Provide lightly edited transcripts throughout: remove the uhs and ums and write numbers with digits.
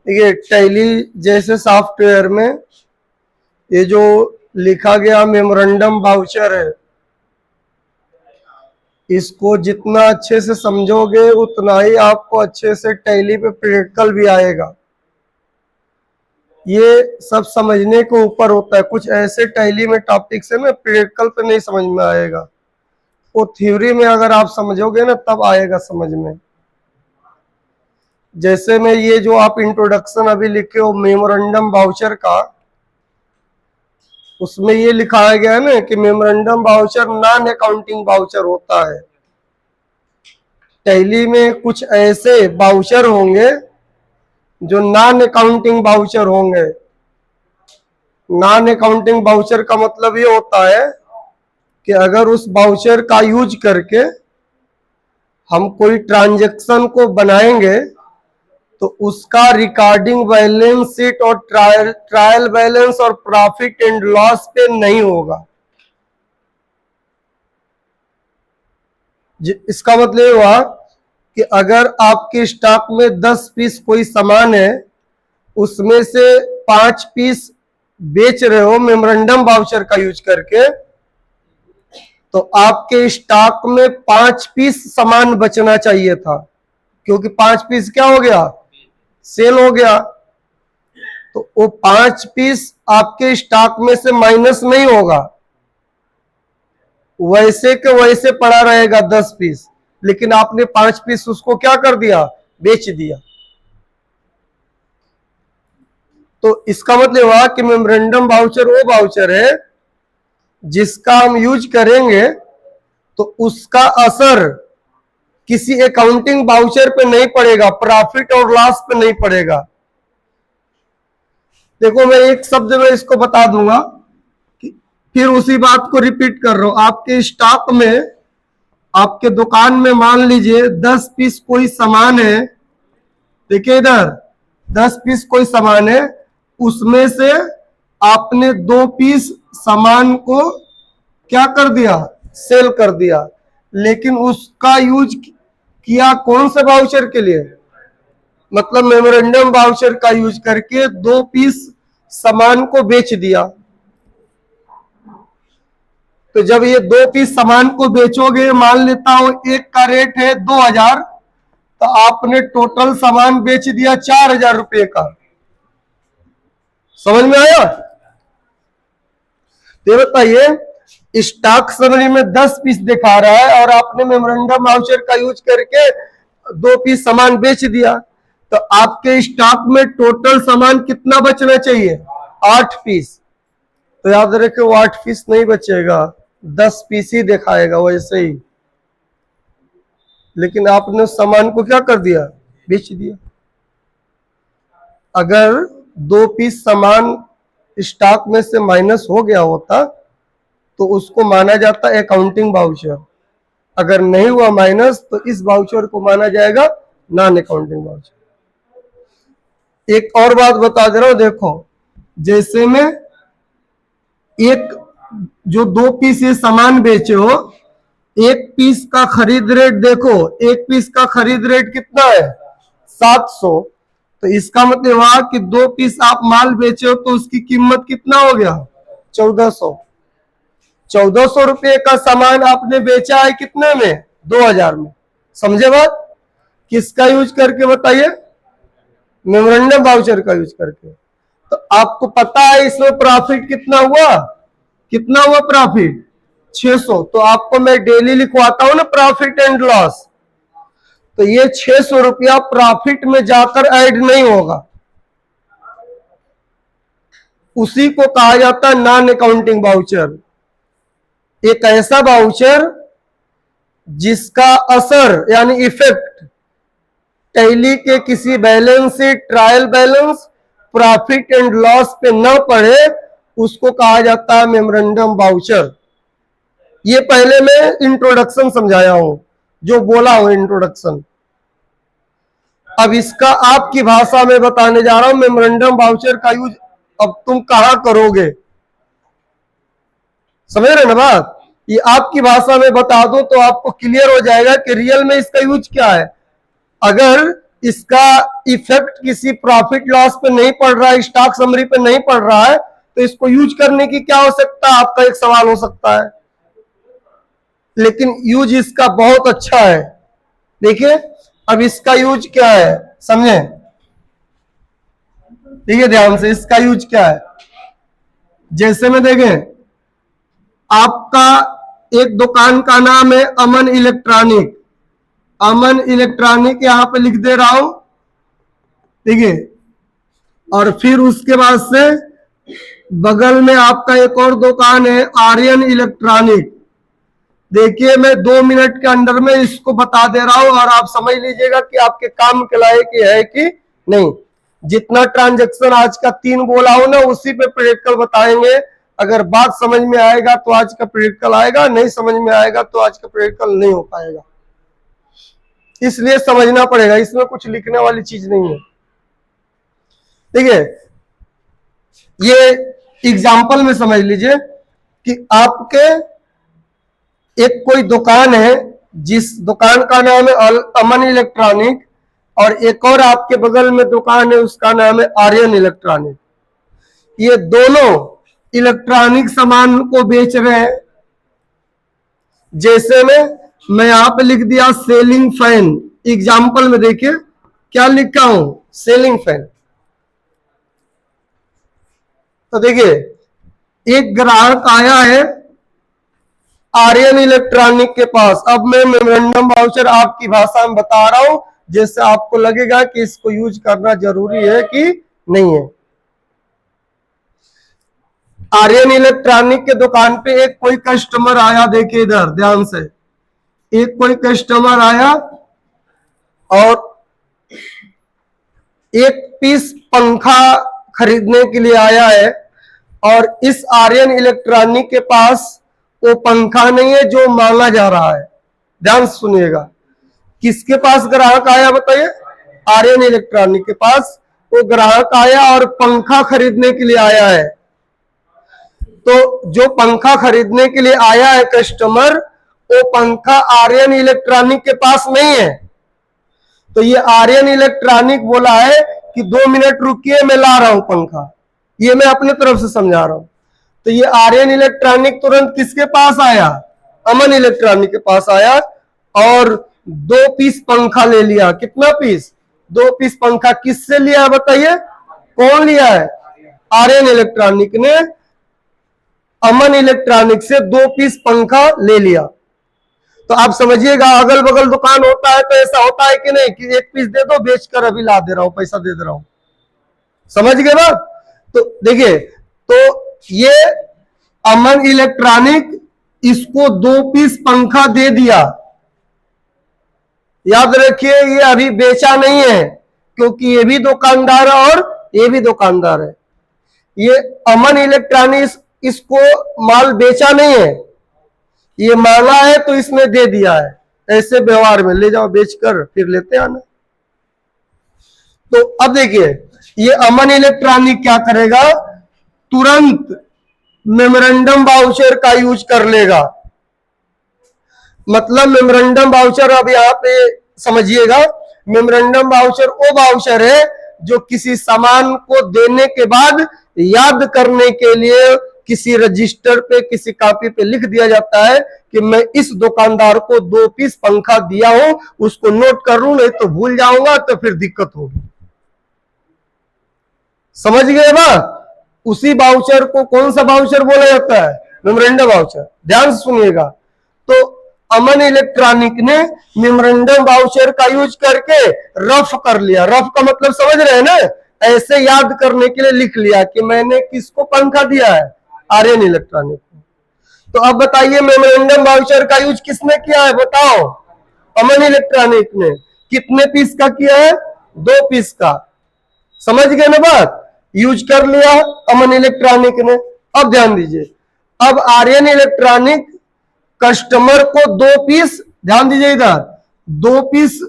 देखिए टैली जैसे सॉफ्टवेयर में ये जो लिखा गया मेमोरेंडम वाउचर है, इसको जितना अच्छे से समझोगे उतना ही आपको अच्छे से टैली पे प्रैक्टिकल भी आएगा। ये सब समझने के ऊपर होता है। कुछ ऐसे टैली में टॉपिक्स है ना प्रैक्टिकल पे नहीं समझ में आएगा, वो थ्योरी में अगर आप समझोगे ना तब आएगा समझ में। जैसे में ये जो आप इंट्रोडक्शन अभी लिखे हो मेमोरेंडम वाउचर का, उसमें ये लिखाया गया है ना कि memorandum voucher non accounting voucher होता है। टैली में कुछ ऐसे वाउचर होंगे जो नॉन अकाउंटिंग वाउचर होंगे। नॉन अकाउंटिंग वाउचर का मतलब ये होता है कि अगर उस वाउचर का यूज करके हम कोई ट्रांजैक्शन को बनाएंगे तो उसका रिकॉर्डिंग बैलेंस शीट और ट्रायल बैलेंस और प्रॉफिट एंड लॉस पे नहीं होगा। इसका मतलब हुआ कि अगर आपके स्टॉक में 10 पीस कोई सामान है, उसमें से 5 पीस बेच रहे हो मेमोरेंडम वाउचर का यूज करके, तो आपके स्टॉक में 5 पीस सामान बचना चाहिए था, क्योंकि 5 पीस क्या हो गया, सेल हो गया। तो वो 5 पीस आपके स्टॉक में से माइनस नहीं होगा, वैसे के वैसे पड़ा रहेगा 10 पीस, लेकिन आपने 5 पीस उसको क्या कर दिया, बेच दिया। तो इसका मतलब हुआ कि मेमोरेंडम वाउचर वो वाउचर है जिसका हम यूज करेंगे तो उसका असर किसी अकाउंटिंग वाउचर पे नहीं पड़ेगा, प्रॉफिट और लॉस पे नहीं पड़ेगा। देखो मैं एक शब्द में इसको बता दूंगा, फिर उसी बात को रिपीट कर रहा हूं। आपके स्टॉक में, आपके दुकान में मान लीजिए 10 पीस कोई सामान है, देखिए इधर 10 पीस कोई सामान है, उसमें से आपने 2 पीस सामान को क्या कर दिया, सेल कर दिया, लेकिन उसका यूज किया कौन से वाउचर के लिए, मतलब मेमोरेंडम वाउचर का यूज करके 2 पीस सामान को बेच दिया। तो जब ये 2 पीस सामान को बेचोगे, मान लेता हूं एक का रेट है 2000, तो आपने टोटल सामान बेच दिया 4000 रुपए का। समझ में आया? तो बताइए स्टॉक समरी में 10 पीस दिखा रहा है और आपने मेमोरेंडम वाउचर का यूज करके 2 पीस सामान बेच दिया, तो आपके स्टॉक में टोटल सामान कितना बचना चाहिए, 8 पीस। तो याद रखे वो 8 पीस नहीं बचेगा, 10 पीस ही दिखाएगा वैसे ही, लेकिन आपने उस सामान को क्या कर दिया, बेच दिया। अगर 2 पीस सामान स्टॉक में से माइनस हो गया होता तो उसको माना जाता अकाउंटिंग वाउचर, अगर नहीं हुआ माइनस तो इस वाउचर को माना जाएगा नॉन अकाउंटिंग वाउचर। एक और बात बता दे रहा हूं, देखो जैसे में एक जो 2 पीस ये सामान बेचे हो, एक पीस का खरीद रेट देखो, एक पीस का खरीद रेट कितना है, 700। तो इसका मतलब हुआ कि 2 पीस आप माल बेचे हो तो उसकी कीमत कितना हो गया, 1400। 1400 रुपये का सामान आपने बेचा है कितने में, 2000 में। समझे बात? किसका यूज करके बताइए, मेमोरेंडम वाउचर का यूज करके। तो आपको पता है इसमें प्रॉफिट कितना हुआ, कितना हुआ प्रॉफिट, 600। तो आपको मैं डेली लिखवाता हूं ना प्रॉफिट एंड लॉस, तो ये 600 रुपया प्रॉफिट में जाकर ऐड नहीं होगा, उसी को कहा जाता है नॉन अकाउंटिंग वाउचर। एक ऐसा वाउचर जिसका असर यानी इफेक्ट टैली के किसी बैलेंस से trial balance, profit and loss पे न पड़े, उसको कहा जाता है मेमोरेंडम वाउचर। ये पहले मैं इंट्रोडक्शन समझाया हूं, जो बोला हूं इंट्रोडक्शन। अब इसका आपकी भाषा में बताने जा रहा हूं, मेमोरेंडम वाउचर का यूज अब तुम कहां करोगे, समझ रहे ना बात? ये आपकी भाषा में बता दो तो आपको क्लियर हो जाएगा कि रियल में इसका यूज क्या है। अगर इसका इफेक्ट किसी प्रॉफिट लॉस पे नहीं पड़ रहा है, स्टॉक समरी पे नहीं पड़ रहा है, तो इसको यूज करने की क्या आवश्यकता है, आपका एक सवाल हो सकता है। लेकिन यूज इसका बहुत अच्छा है। देखिए अब इसका यूज क्या है, समझे, देखिए ध्यान से, इसका यूज क्या है। जैसे में देखें, आपका एक दुकान का नाम है अमन इलेक्ट्रॉनिक, अमन इलेक्ट्रॉनिक यहां पे लिख दे रहा हूं, देखिए, और फिर उसके बाद से बगल में आपका एक और दुकान है आर्यन इलेक्ट्रॉनिक। देखिए मैं 2 मिनट के अंदर में इसको बता दे रहा हूं और आप समझ लीजिएगा कि आपके काम के लायक है कि नहीं। जितना ट्रांजैक्शन आज का 3 बोला हो ना, उसी पे प्रैक्टिकल बताएंगे। अगर बात समझ में आएगा तो आज का प्रैक्टिकल आएगा, नहीं समझ में आएगा तो आज का प्रैक्टिकल नहीं हो पाएगा। इसलिए समझना पड़ेगा, इसमें कुछ लिखने वाली चीज नहीं है। देखिए ये एग्जाम्पल में समझ लीजिए कि आपके एक कोई दुकान है, जिस दुकान का नाम है अमन इलेक्ट्रॉनिक, और एक और आपके बगल में दुकान है उसका नाम है आर्यन इलेक्ट्रॉनिक। ये दोनों इलेक्ट्रॉनिक सामान को बेच रहे हैं। जैसे में मैं यहां पे लिख दिया सेलिंग फैन, एग्जाम्पल में देखिए क्या लिखा हूं, सेलिंग फैन। तो देखिए एक ग्राहक आया है आर्यन इलेक्ट्रॉनिक के पास। अब मैं मेमोरेंडम वाउचर आपकी भाषा में बता रहा हूं, जिससे आपको लगेगा कि इसको यूज करना जरूरी है कि नहीं है। आर्यन इलेक्ट्रॉनिक के दुकान पे एक कोई कस्टमर आया, देखिए इधर ध्यान से, एक कोई कस्टमर आया और एक पीस पंखा खरीदने के लिए आया है, और इस आर्यन इलेक्ट्रॉनिक के पास वो पंखा नहीं है जो मांगा जा रहा है। ध्यान सुनिएगा, किसके पास ग्राहक आया बताइए, आर्यन इलेक्ट्रॉनिक के पास वो ग्राहक आया और पंखा खरीदने के लिए आया है। तो जो पंखा खरीदने के लिए आया है कस्टमर, वो पंखा आर्यन इलेक्ट्रॉनिक के पास नहीं है। तो ये आर्यन इलेक्ट्रॉनिक बोला है कि 2 मिनट रुकिए मैं ला रहा हूं पंखा, ये मैं अपने तरफ से समझा रहा हूं। तो ये आर्यन इलेक्ट्रॉनिक तुरंत किसके पास आया, अमन इलेक्ट्रॉनिक के पास आया और 2 पीस पंखा ले लिया। कितना पीस, 2 पीस पंखा। किससे लिया है बताइए, कौन लिया है, आर्यन इलेक्ट्रॉनिक ने अमन इलेक्ट्रॉनिक से 2 पीस पंखा ले लिया। तो आप समझिएगा, अगल बगल दुकान होता है तो ऐसा होता है कि नहीं कि 1 पीस दे दो, बेचकर अभी ला दे रहा हूं, पैसा दे दे रहा हूं, समझ गए ना। तो देखिए, तो ये अमन इलेक्ट्रॉनिक इसको 2 पीस पंखा दे दिया। याद रखिए ये अभी बेचा नहीं है, क्योंकि ये भी दुकानदार है और ये भी दुकानदार है। ये अमन इलेक्ट्रॉनिक इसको माल बेचा नहीं है, ये मांगा है तो इसने दे दिया है। ऐसे व्यवहार में ले जाओ बेचकर फिर लेते आना। तो अब देखिए ये अमन इलेक्ट्रॉनिक क्या करेगा, तुरंत मेमोरेंडम वाउचर का यूज कर लेगा। मतलब मेमोरेंडम वाउचर, अब यहां पे समझिएगा, मेमोरेंडम वाउचर वो वाउचर है जो किसी सामान को देने के बाद याद करने के लिए किसी रजिस्टर पे, किसी कॉपी पे लिख दिया जाता है कि मैं इस दुकानदार को 2 पीस पंखा दिया हूं, उसको नोट कर लूं, नहीं तो भूल जाऊंगा तो फिर दिक्कत होगी। समझ गए ना। उसी वाउचर को कौन सा वाउचर बोला जाता है, मेमोरेंडम वाउचर। ध्यान से सुनिएगा। तो अमन इलेक्ट्रॉनिक ने मेमोरेंडम वाउचर का यूज करके रफ कर लिया। रफ का मतलब समझ रहे हैं ना, ऐसे याद करने के लिए लिख लिया कि मैंने किसको पंखा दिया है, आर्यन इलेक्ट्रॉनिक को। तो अब बताइए मेमोरेंडम वाउचर का यूज किसने किया है, बताओ, अमन इलेक्ट्रॉनिक ने। कितने पीस का किया है, 2 पीस का। समझ गए ना बात, यूज कर लिया अमन इलेक्ट्रॉनिक ने। अब ध्यान दीजिए, अब आर्यन इलेक्ट्रॉनिक कस्टमर को 2 पीस, ध्यान दीजिए इधर, 2 पीस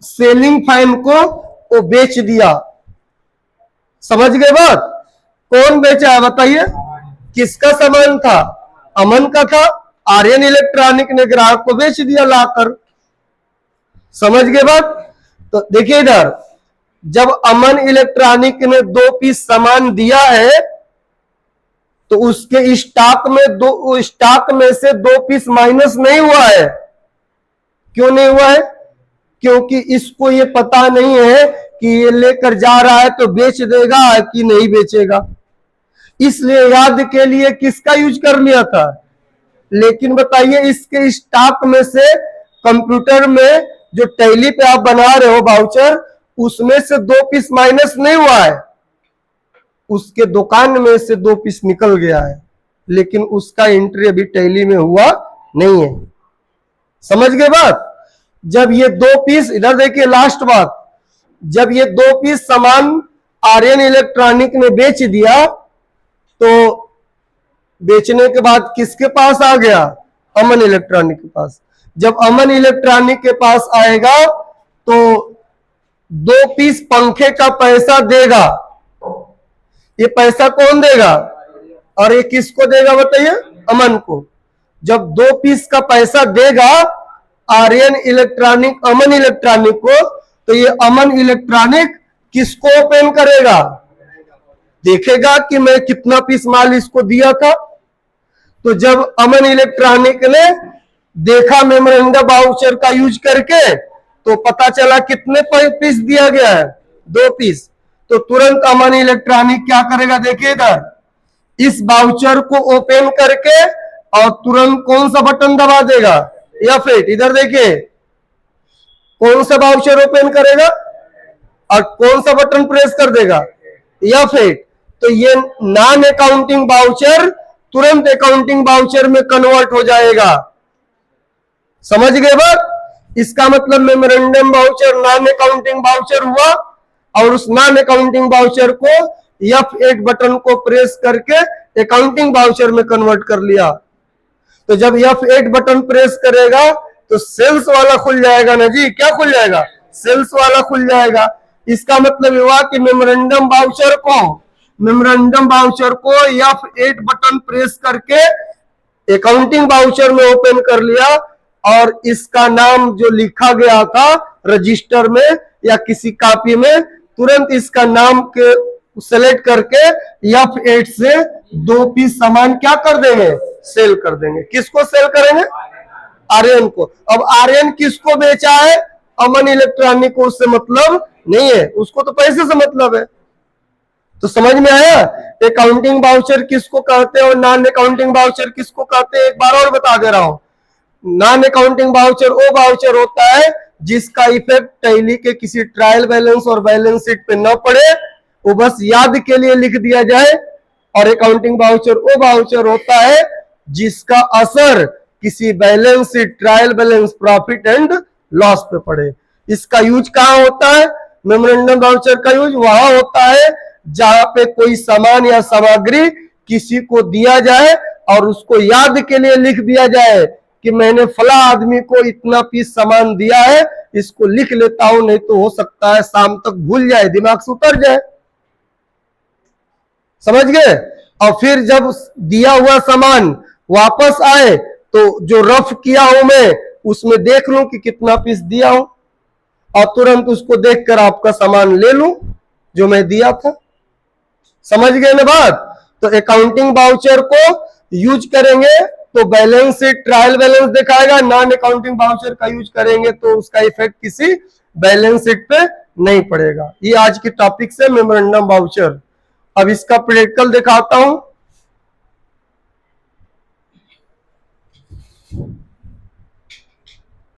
सेलिंग फैन को वो बेच दिया। समझ गए बात, कौन बेचा है बताइए, किसका सामान था, अमन का था, आर्यन इलेक्ट्रॉनिक ने ग्राहक को बेच दिया लाकर। समझ गए बात। तो देखिए इधर, जब अमन इलेक्ट्रॉनिक ने 2 पीस सामान दिया है तो उसके स्टॉक में से 2 पीस माइनस नहीं हुआ है। क्यों नहीं हुआ है? क्योंकि इसको ये पता नहीं है कि ये लेकर जा रहा है तो बेच देगा कि नहीं बेचेगा, इसलिए याद के लिए किसका यूज कर लिया था। लेकिन बताइए, इसके स्टॉक में से कंप्यूटर में जो टैली पे आप बना रहे हो वाउचर, उसमें से 2 पीस माइनस नहीं हुआ है, उसके दुकान में से 2 पीस निकल गया है, लेकिन उसका एंट्री अभी टैली में हुआ नहीं है। समझ गए बात? जब ये 2 पीस, इधर देखिए लास्ट बात, जब ये 2 पीस सामान आर्यन इलेक्ट्रॉनिक ने बेच दिया तो बेचने के बाद किसके पास आ गया? अमन इलेक्ट्रॉनिक के पास। जब अमन इलेक्ट्रॉनिक के पास आएगा तो 2 पीस पंखे का पैसा देगा। ये पैसा कौन देगा? और ये किसको देगा बताइए? अमन को। जब 2 पीस का पैसा देगा आर्यन इलेक्ट्रॉनिक अमन इलेक्ट्रॉनिक को, तो ये अमन इलेक्ट्रॉनिक किसको ओपन करेगा? देखेगा कि मैं कितना पीस माल इसको दिया था। तो जब अमन इलेक्ट्रॉनिक ने देखा मेमोरेंडम वाउचर का यूज करके, तो पता चला कितने पीस दिया गया है? 2 पीस। तो तुरंत अमन इलेक्ट्रॉनिक क्या करेगा? देखिए इधर, इस वाउचर को ओपन करके और तुरंत कौन सा बटन दबा देगा? F8। इधर देखिए, कौन सा वाउचर ओपन करेगा और कौन सा बटन प्रेस कर देगा? F8। तो ये नॉन अकाउंटिंग वाउचर तुरंत अकाउंटिंग वाउचर में कन्वर्ट हो जाएगा। समझ गए बात? इसका मतलब memorandum voucher non accounting voucher हुआ और उस नॉन अकाउंटिंग वाउचर को F8 बटन को प्रेस करके अकाउंटिंग वाउचर में कन्वर्ट कर लिया। तो जब F8 बटन प्रेस करेगा तो सेल्स वाला खुल जाएगा ना जी। क्या खुल जाएगा? सेल्स वाला खुल जाएगा। इसका मतलब हुआ कि मेमोरेंडम वाउचर को F8 बटन प्रेस करके अकाउंटिंग वाउचर में ओपन कर लिया और इसका नाम जो लिखा गया था रजिस्टर में या किसी कॉपी में, तुरंत इसका नाम के सेलेक्ट करके F8 से 2 पीस सामान क्या कर देंगे? सेल कर देंगे। किसको सेल करेंगे? आर्यन को। अब आर्यन किसको बेचा है? अमन इलेक्ट्रॉनिक को उससे मतलब नहीं है, उसको तो पैसे से मतलब है। तो समझ में आया अकाउंटिंग वाउचर किसको कहते हैं और नॉन अकाउंटिंग वाउचर किसको कहते हैं? एक बार और बता दे रहा हूं। नॉन अकाउंटिंग वाउचर वो वाउचर होता है जिसका इफेक्ट टैली के किसी ट्रायल बैलेंस और बैलेंस शीट पे न पड़े, वो बस याद के लिए लिख दिया जाए। और अकाउंटिंग वाउचर वो वाउचर होता है जिसका असर किसी balance sheet, trial balance, profit and loss पे पड़े। इसका यूज कहां होता है? मेमोरेंडम वाउचर का यूज वहां होता है जहां पे कोई सामान या सामग्री किसी को दिया जाए और उसको याद के लिए लिख दिया जाए कि मैंने फला आदमी को इतना पीस सामान दिया है, इसको लिख लेता हूं, नहीं तो हो सकता है शाम तक भूल जाए, दिमाग से उतर जाए। समझ गए? और फिर जब दिया हुआ सामान वापस आए तो जो रफ किया हूं मैं उसमें देख लूं कि कितना पीस दिया हूं और तुरंत उसको देखकर आपका सामान ले लूं जो मैं दिया था। समझ गए ना बात? तो अकाउंटिंग वाउचर को यूज करेंगे तो बैलेंस शीट, ट्रायल बैलेंस दिखाएगा। नॉन अकाउंटिंग वाउचर का यूज करेंगे तो उसका इफेक्ट किसी बैलेंस शीट पे नहीं पड़ेगा। ये आज के टॉपिक से मेमोरेंडम वाउचर। अब इसका प्रैक्टिकल दिखाता हूं।